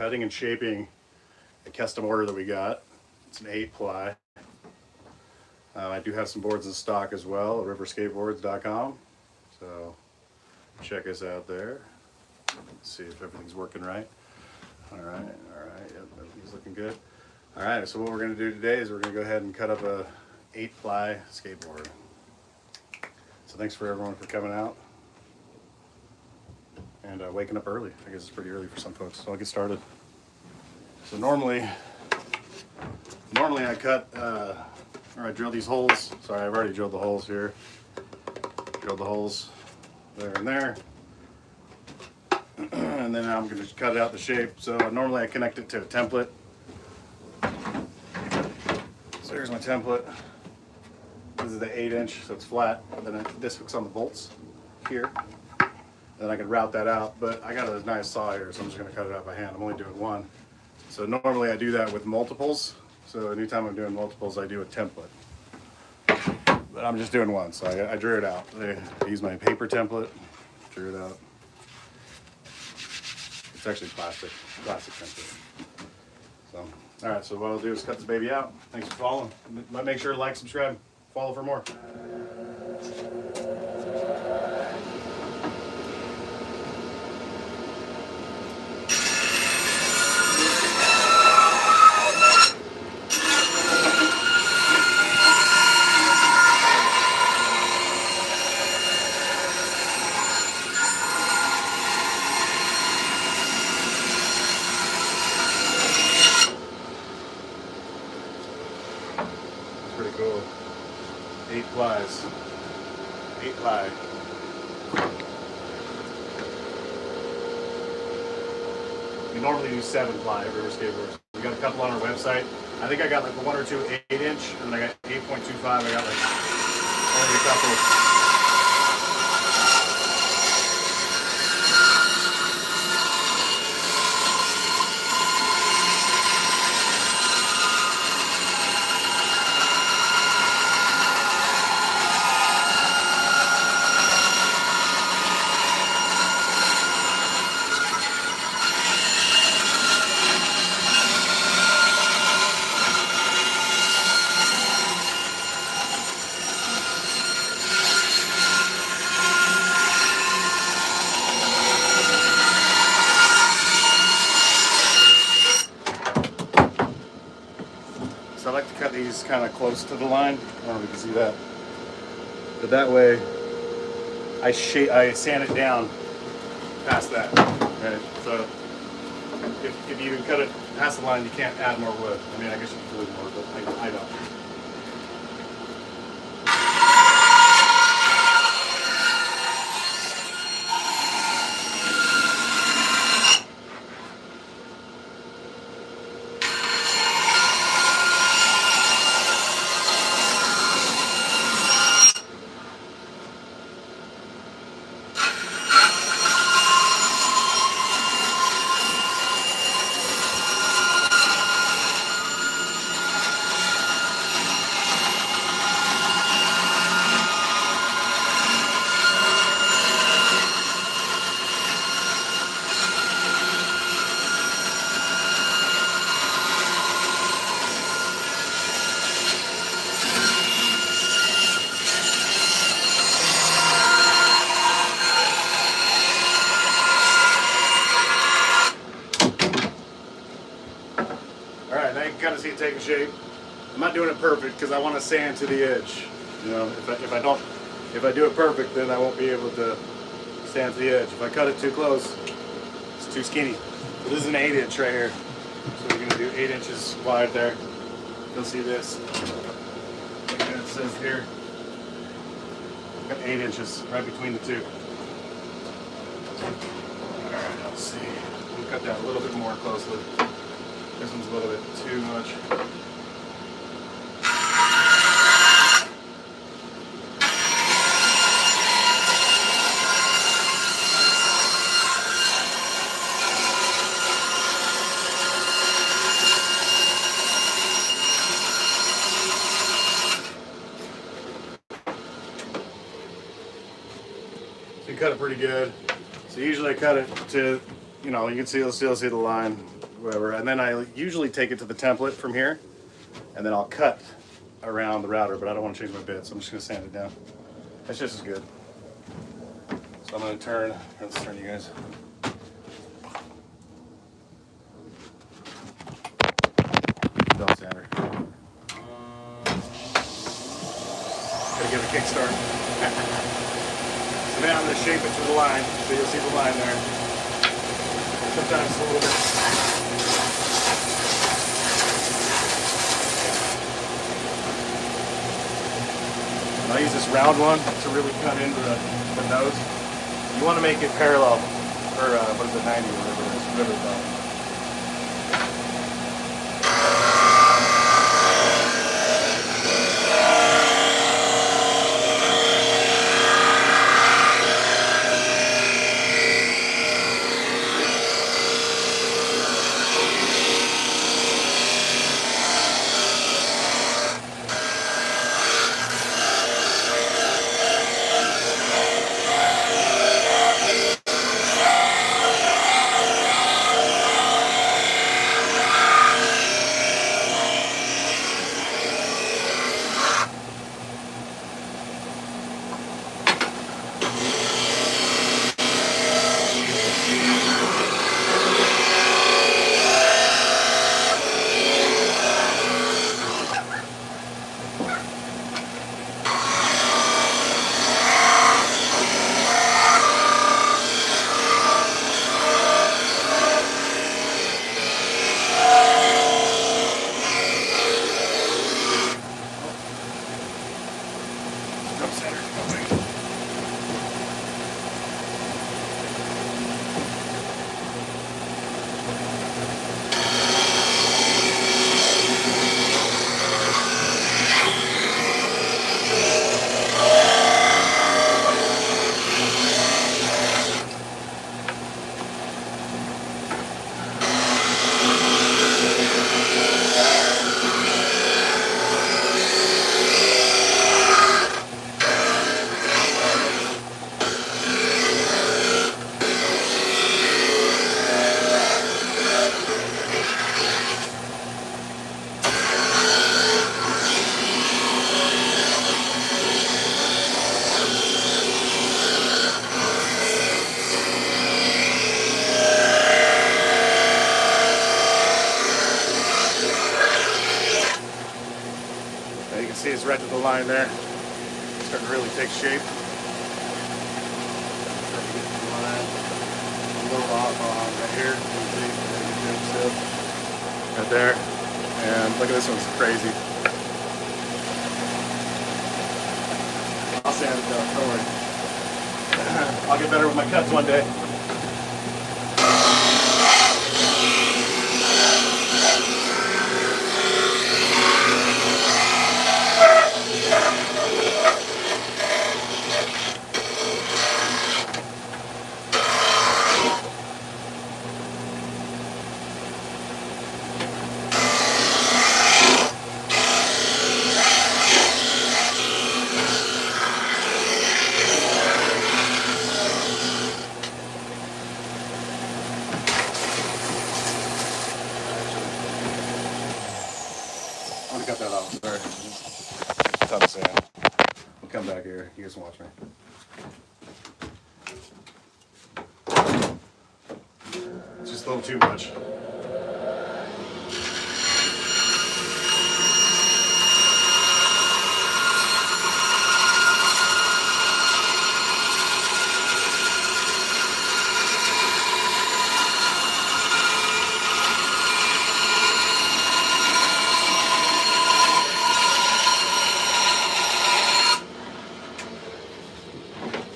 cutting and shaping a custom order that we got. It's an 8-ply. I do have some boards in stock as well at riverskateboards.com. So check us out there. Let's see if everything's working right. All right, yep, everything's looking good. All right, so what we're gonna do today is we're gonna go ahead and cut up a 8-ply skateboard. So thanks for everyone for coming out and waking up early. I guess it's pretty early for some folks, so I'll get started. So normally I cut, or I drill these holes. Sorry, I've already drilled the holes here. Drilled the holes there and there. And then I'm going to cut it out the shape. So normally I connect it to a template. So here's my template. This is the 8-inch, so it's flat. Then this hooks on the bolts here. Then I can route that out, but I got a nice saw here, so I'm just going to cut it out by hand. I'm only doing one. So normally I do that with multiples. So anytime I'm doing multiples, I do a template. But I'm just doing one, so I drew it out. I use my paper template, drew it out. It's actually plastic template. So, all right, so what I'll do is cut this baby out. Thanks for following. Make sure to like, subscribe, follow for more. Pretty cool. 8 plies. 8-ply. We normally do 7-ply at River Skateboards. We got a couple on our website. I think I got like 1 or 2 8-inch, and then I got 8.25. I got like only a couple. So I like to cut these kind of close to the line. I don't know if you can see that. But that way, I sand it down past that. Right? So if you cut it past the line, you can't add more wood. I mean, I guess you can glue more, but I don't. Alright, now you can kind of see it taking shape. I'm not doing it perfect because I want to sand to the edge. You know, if I do it perfect, then I won't be able to sand to the edge. If I cut it too close, it's too skinny. So this is an 8-inch right here. So we're going to do 8 inches wide there. You'll see this. Like it says here. Got 8 inches right between the two. Alright, let's see. We'll cut that a little bit more closely. This one's a little bit too much. So you cut it pretty good. So usually I cut it to you know, you can still see the line, whatever. And then I usually take it to the template from here, and then I'll cut around the router, but I don't want to change my bit, so I'm just going to sand it down. That's just as good. So I'm going to turn, let's turn you guys. Belt sander. Gotta give it a kickstart. So now I'm going to shape it to the line, so you'll see the line there. Sometimes a little bit. I use this round one to really cut into the nose. You want to make it parallel, or what is it, 90 or whatever it is, whatever it's called. See, it's right to the line there. It's starting to really take shape. Trying to get to the line. A little off on right here. Right there. And look at this one's crazy. I'll sand it down. Don't worry. I'll get better with my cuts one day. I'm gonna cut that off. Sorry. Ton of sand. We'll come back here. You guys can watch me. It's just a little too much.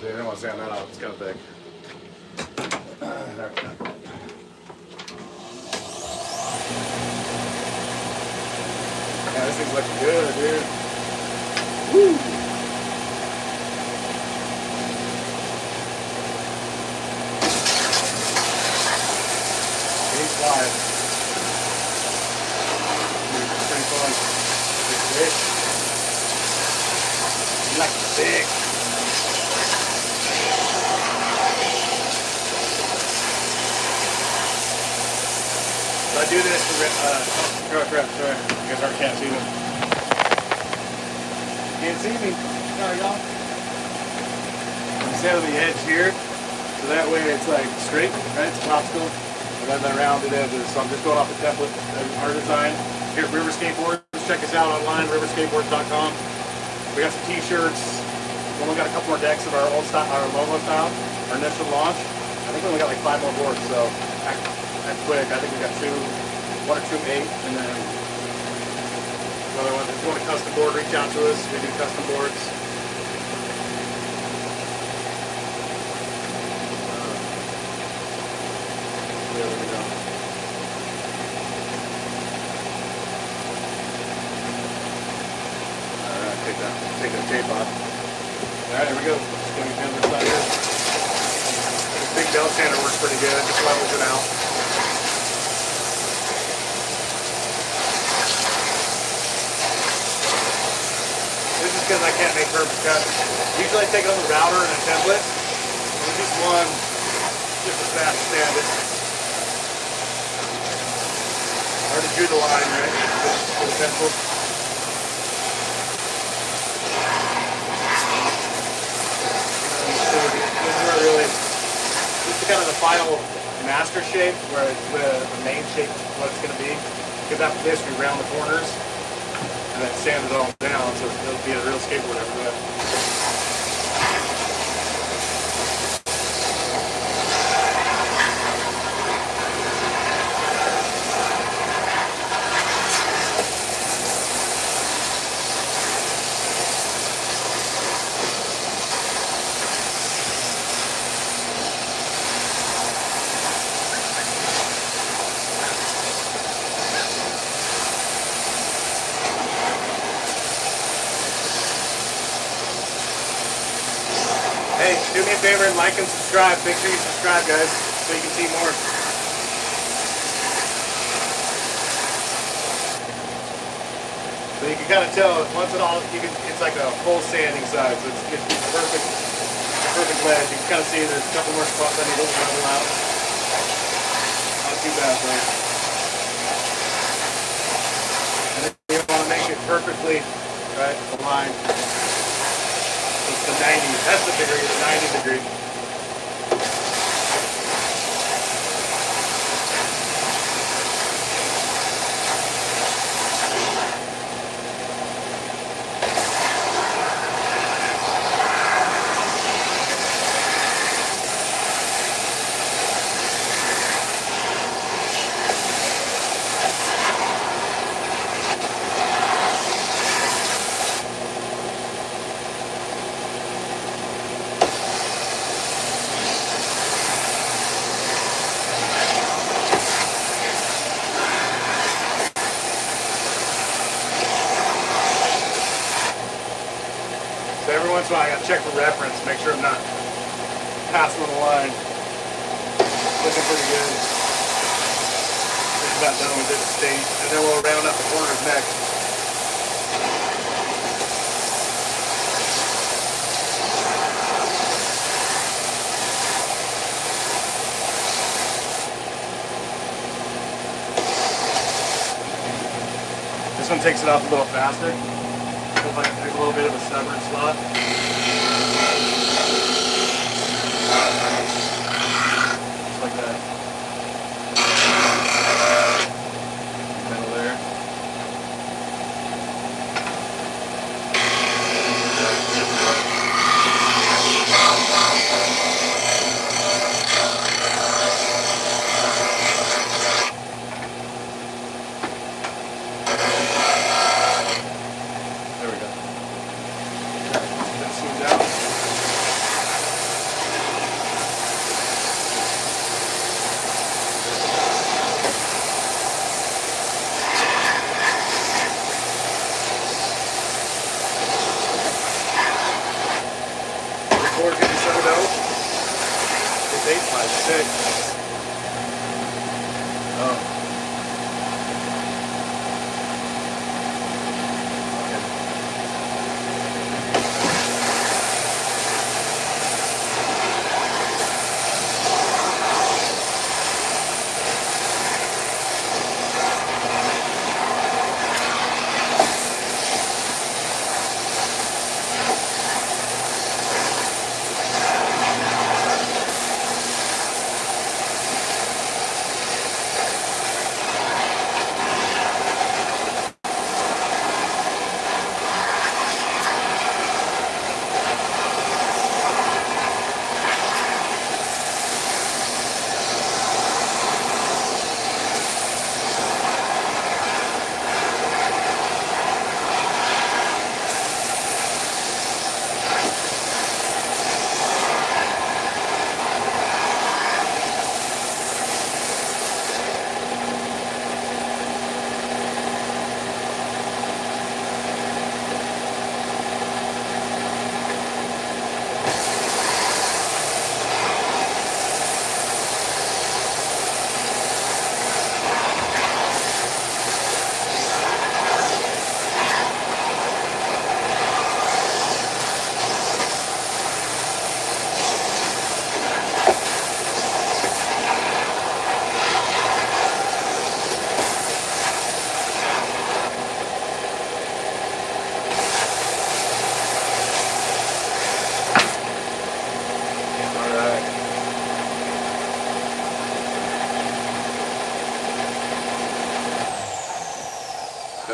I don't want to sand that off. It's kind of thick. There we go. Yeah, this thing's looking good, dude. Woo! He's flying. Pretty fun. Big fish. You like the big. So I do this for, crap, sorry. You guys can't see me. Can't see me. Sorry, y'all. I'm set on the edge here, so that way it's like straight, right? It's popsicle, and then the rounded edges. So I'm just going off the template of our design. Here at River Skateboards, check us out online, riverskateboards.com. We got some t-shirts. We only got a couple more decks of our old style, our logo style, our initial launch. I think we only got like 5 more boards, so act quick. I think we got 1 or 2 8, and then another one. If you want a custom board, reach out to us. We do custom boards. There we go. All right, take that tape off. All right, there we go. Just going to the side here. This big belt sander works pretty good. Just levels it out. This is because I can't make perfect cuts. Usually I take it on the router and a template. With this one, just as fast as stand it. I already drew the line, right? With the pencil. This is kind of the final master shape, where the main shape is what it's going to be. Because after this, we round the corners and then sand it all down, so it'll be a real skateboard after that. Hey, do me a favor and like and subscribe. Make sure you subscribe, guys, so you can see more. So you can kind of tell once it all, it's like a full sanding side, so it's perfect ledge. You can kind of see there's a couple more spots I need to level out. Not too bad, though. And then you want to make it perfectly right aligned. It's the 90, that's the degree, the 90 degree. So every once in a while I gotta check for reference, make sure I'm not passing on the line. Looking pretty good. Just about done with this state, and then we'll round up the corners next. This one takes it off a little faster. Looks like there's a little bit of a stubborn slot. Just like that. Middle there. There we go. That zoomed out.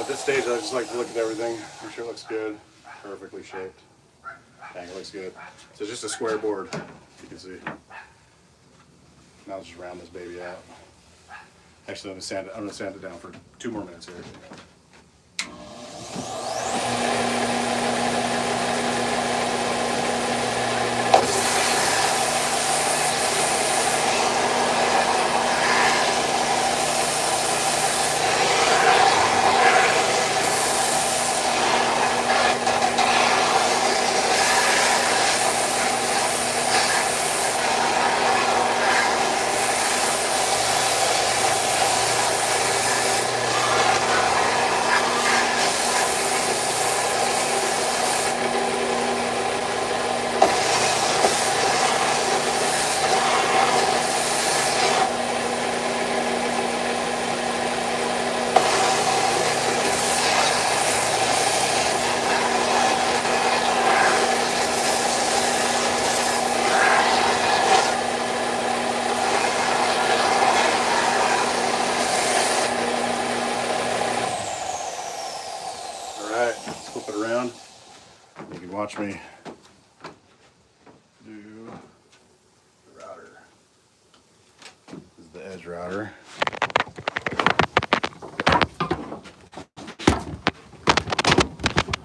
At this stage, I just like to look at everything, make sure it looks good, perfectly shaped. Dang, it looks good. So it's just a square board, you can see. Now I'll just round this baby out. Actually, I'm gonna sand it down for 2 more minutes here. Alright, let's flip it around. You can watch me do the router. This is the edge router.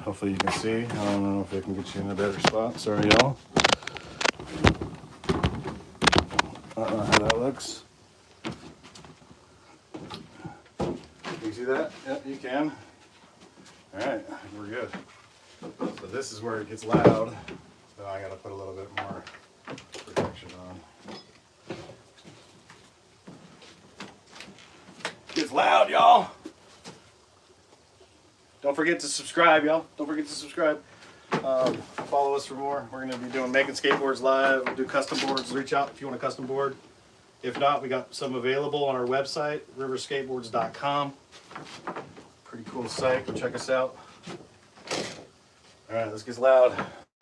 Hopefully you can see. I don't know if I can get you in a better spot. Sorry, y'all. I don't know how that looks. Can you see that? Yep, you can. Alright, we're good. So this is where it gets loud. So I gotta put a little bit more protection on. It's loud, y'all. Don't forget to subscribe, y'all. Don't forget to subscribe. Follow us for more. We're gonna be making skateboards live. We'll do custom boards. Reach out if you want a custom board. If not, we got some available on our website, riverskateboards.com. Pretty cool site. Go check us out. All right, this gets loud.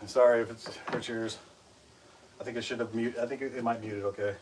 I'm sorry if it's hurt yours. I think I should have muted. I think it might mute it. Okay.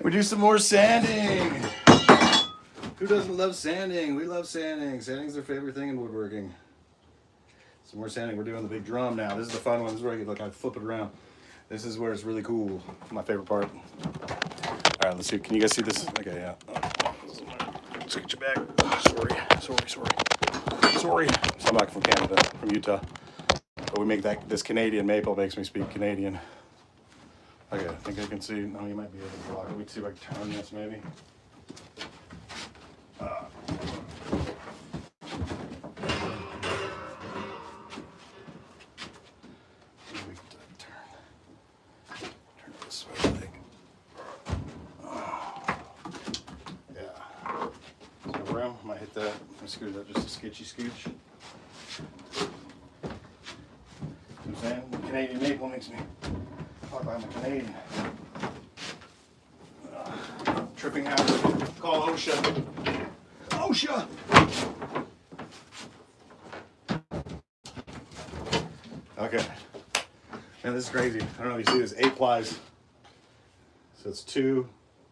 We do some more sanding. Who doesn't love sanding? We love sanding. Sanding's their favorite thing in woodworking. Some more sanding. We're doing the big drum now. This is the fun one. This is where I flip it around. This is where it's really cool. My favorite part. All right, let's see. Can you guys see this? Okay, yeah. Scooch it back. Sorry. So I'm not from Canada, from Utah. But we make this Canadian maple makes me speak Canadian. Okay, I think I can see. No, you might be able to block it. Let me see if I can turn this maybe. Turn it this way, I think. Yeah. So room, I might hit that. I scooch that just a sketchy scooch. I'm saying the Canadian maple makes me talk like I'm a Canadian. Tripping hazard. Call OSHA. OSHA! Okay. Man, this is crazy. I don't know if you see this. 8 plies. So it's 2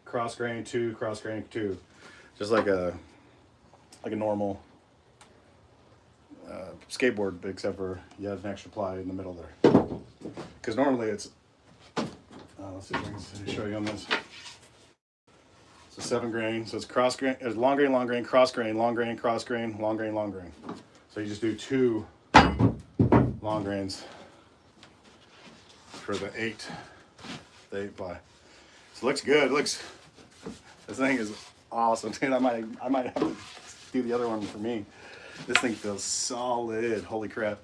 cross grain, 2 cross grain, 2. Just like a normal skateboard, except for you have an extra ply in the middle there. Because normally it's, let's see if I can show you on this. So 7 grain, so it's cross grain, it's long grain, cross grain, long grain, cross grain, long grain, long grain. So you just do 2 long grains for the 8 ply. So it looks good. This thing is awesome, dude. I might have to do the other one for me. This thing feels solid. Holy crap.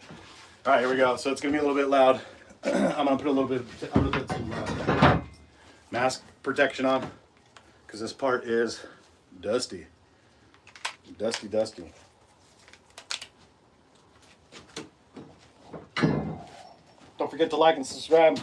All right, here we go. So it's gonna be a little bit loud. I'm gonna put some mask protection on because this part is dusty. Dusty. Don't forget to like and subscribe.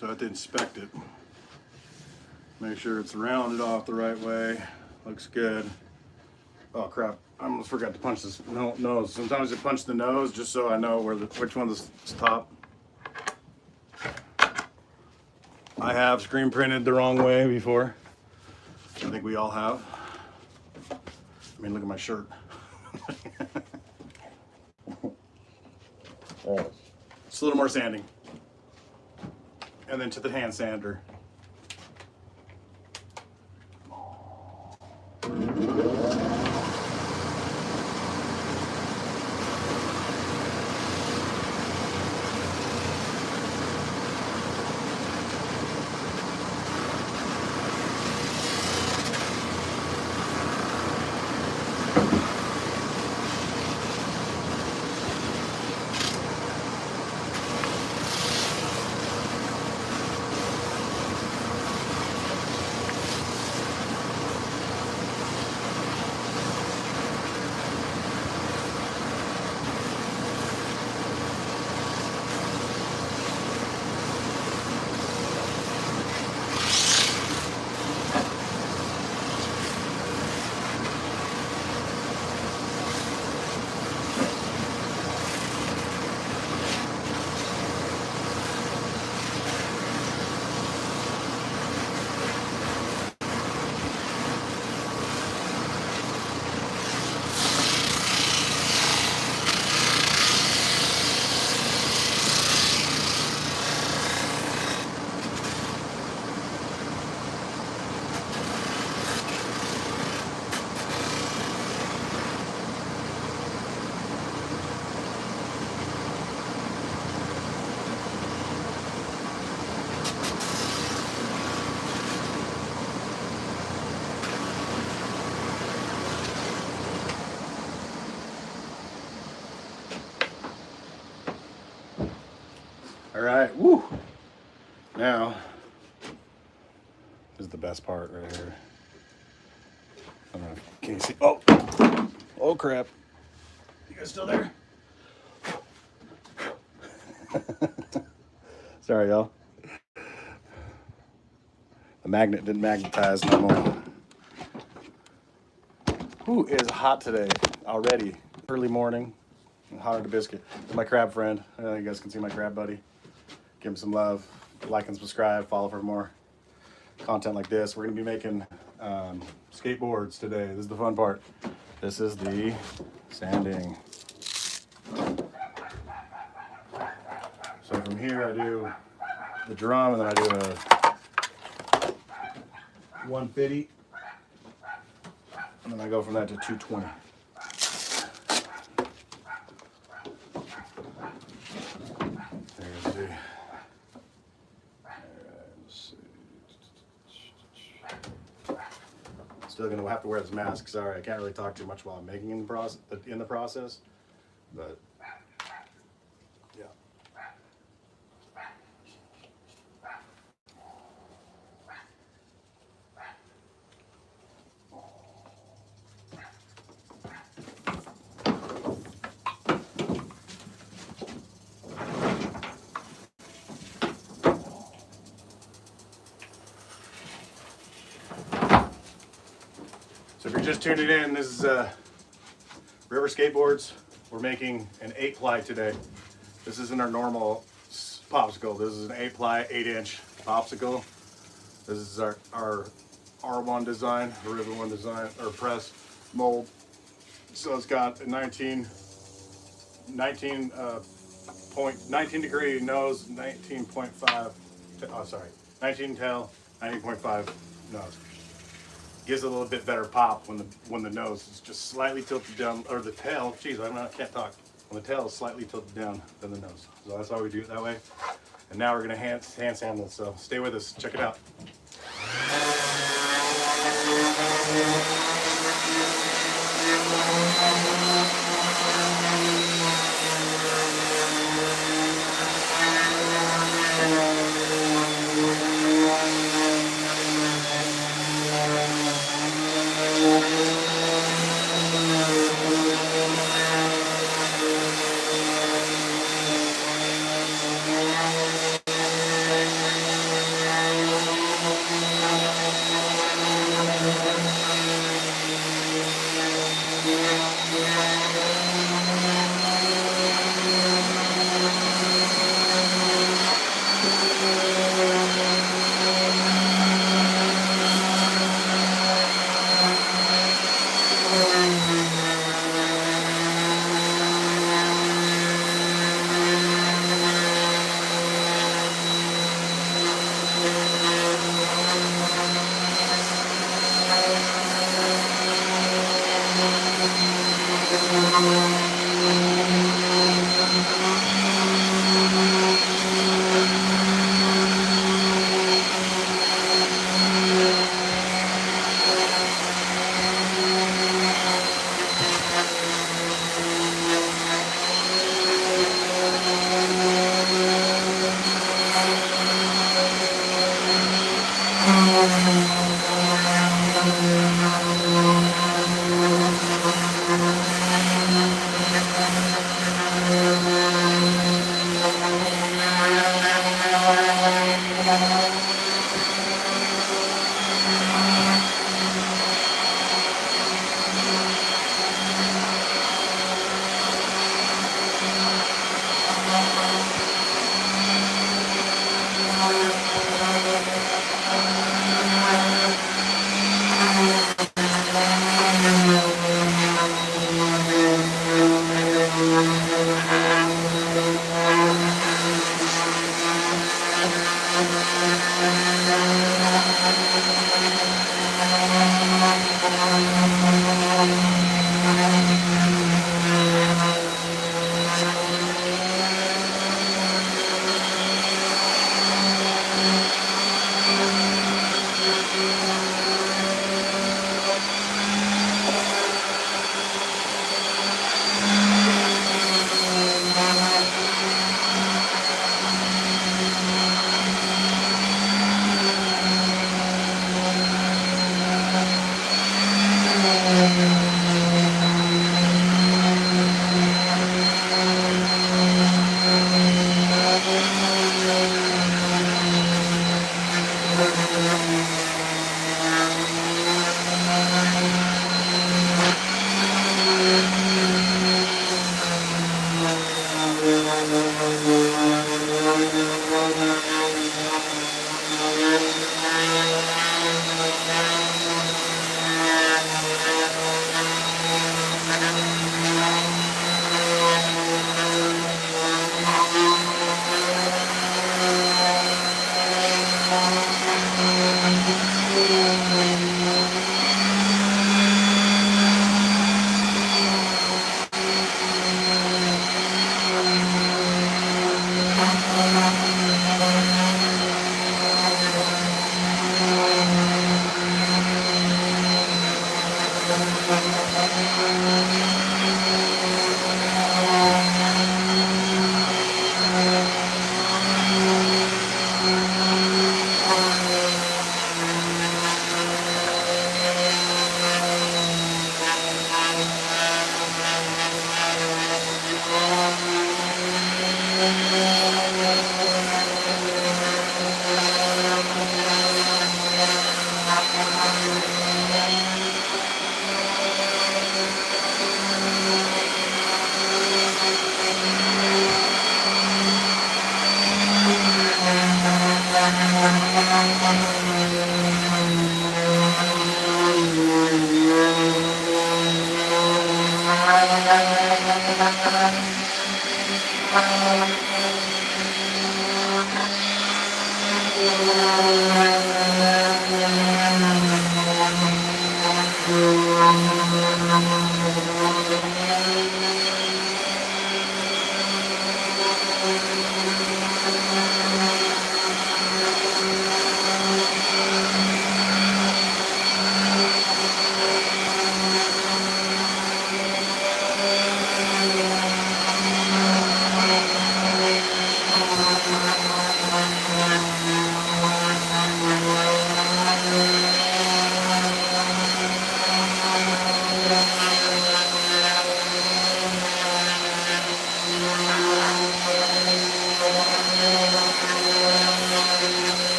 So I have to inspect it. Make sure it's rounded off the right way. Looks good. Oh crap, I almost forgot to punch this nose. Sometimes I punch the nose just so I know which one is top. I have screen printed the wrong way before. I think we all have. I mean, look at my shirt. Just a little more sanding. And then to the hand sander. All right, woo. Now, this is the best part right here. I don't know, can you see? Oh crap. You guys still there? Sorry, y'all. The magnet didn't magnetize no more. Who is hot today already? Early morning, hot as a biscuit. My crab friend. You guys can see my crab buddy. Give him some love. Like and subscribe. Follow for more content like this. We're going to be making skateboards today. This is the fun part. This is the sanding. So from here I do the drum, and then I do a 150, and then I go from that to 220. There's the. Still gonna have to wear this mask. Sorry, I can't really talk too much while I'm making in the process, but yeah. So if you're just tuning in, this is River Skateboards. We're making an 8-ply today. This isn't our normal popsicle. This is an 8-ply, 8-inch popsicle. This is our R1 design, or River 1 design, or press mold. So it's got a 19 degree nose, 19.5, 19 tail, 19.5 nose. Gives it a little bit better pop when the nose is just slightly tilted down, or the tail. Geez, I can't talk. When the tail is slightly tilted down than the nose. So that's why we do it that way. And now we're gonna hand sand this. So stay with us. Check it out.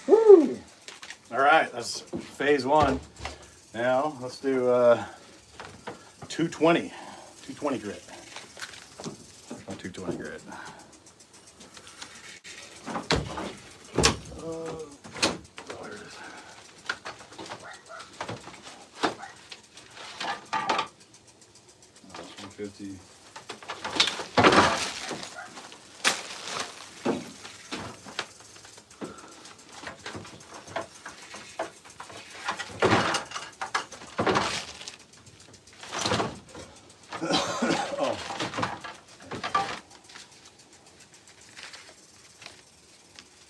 Woo! All right, that's phase one. Now let's do 220 grit. 220 grit. There it is. That's 150. Oh.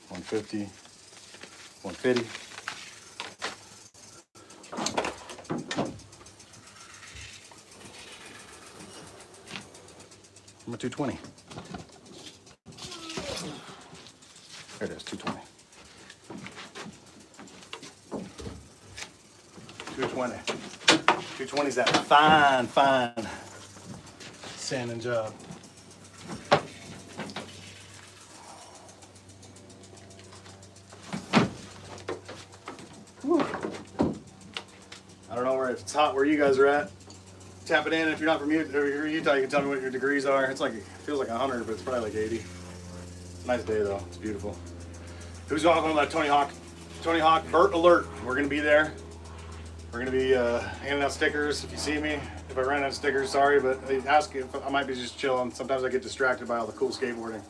150. 150. I'm at 220. There it is, 220. 220. 220 is that fine sanding job. Whew. I don't know where if it's hot where you guys are at. Tap it in. If you're not from Utah, you can tell me what your degrees are. It's like, it feels like 100, but it's probably like 80. Nice day though. It's beautiful. Who's on that Tony Hawk? Tony Hawk, Burt alert. We're gonna be there. We're gonna be handing out stickers. If you see me, if I ran out of stickers, sorry, but ask if I might be just chilling. Sometimes I get distracted by all the cool skateboarding.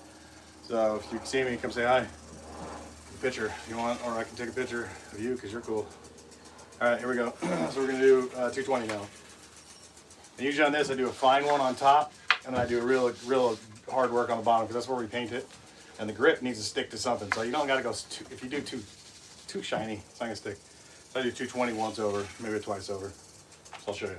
So if you see me, come say hi. Take a picture if you want, or I can take a picture of you because you're cool. All right, here we go. So we're gonna do 220 now. And usually on this, I do a fine one on top, and then I do a real hard work on the bottom because that's where we paint it. And the grip needs to stick to something. So you don't gotta go if you do too shiny, it's not gonna stick. So I do 220 once over, maybe twice over. So I'll show you.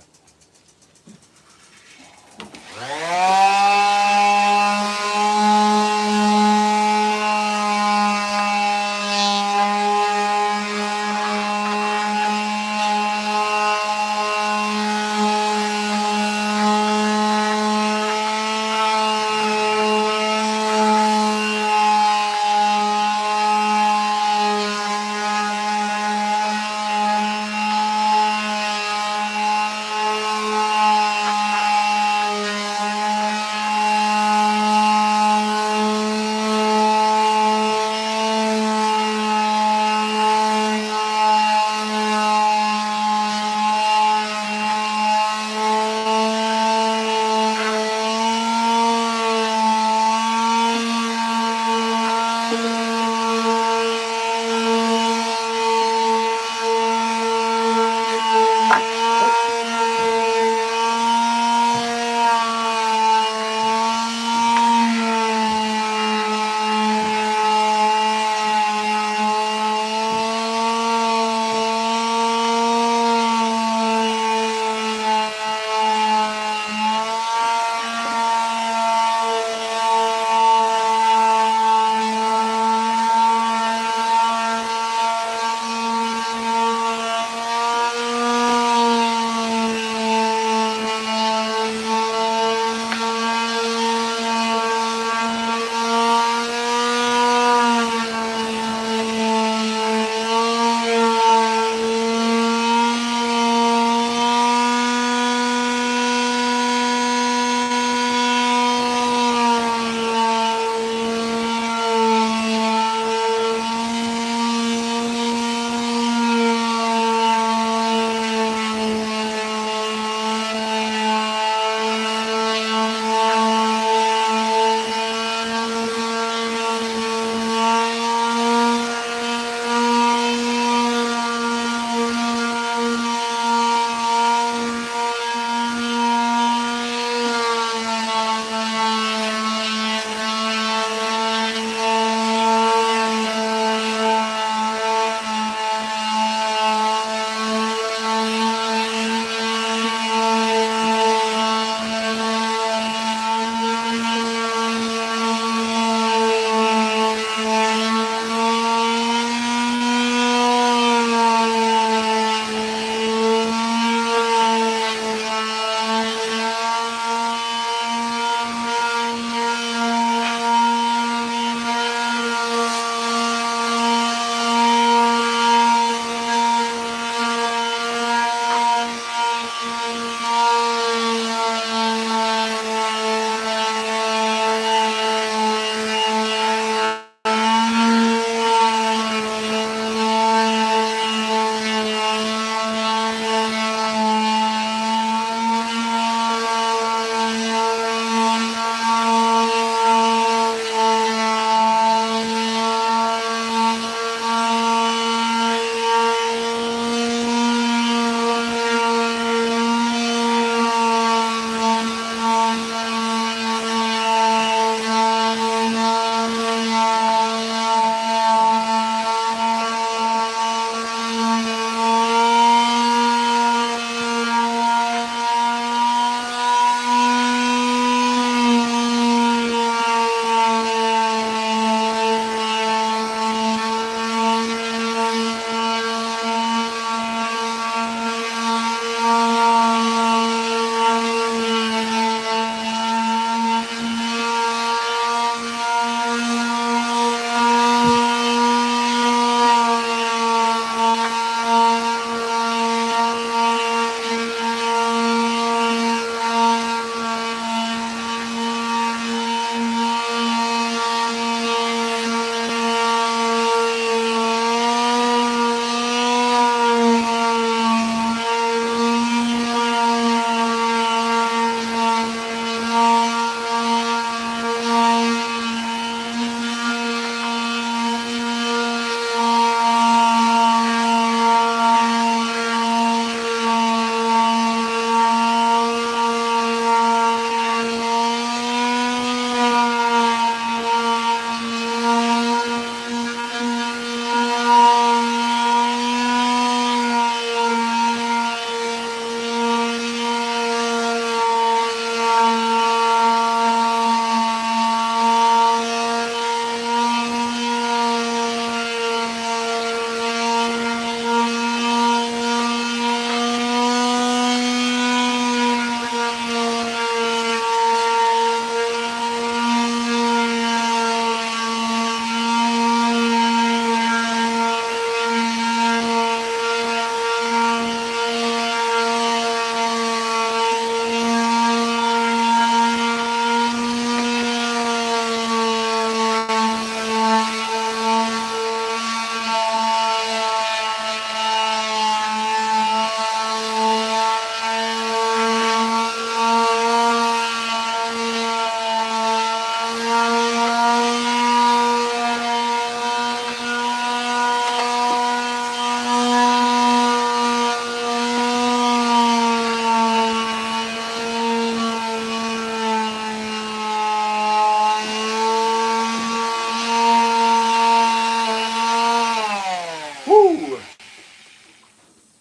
Woo!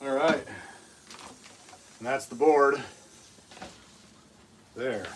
All right. And that's the board there.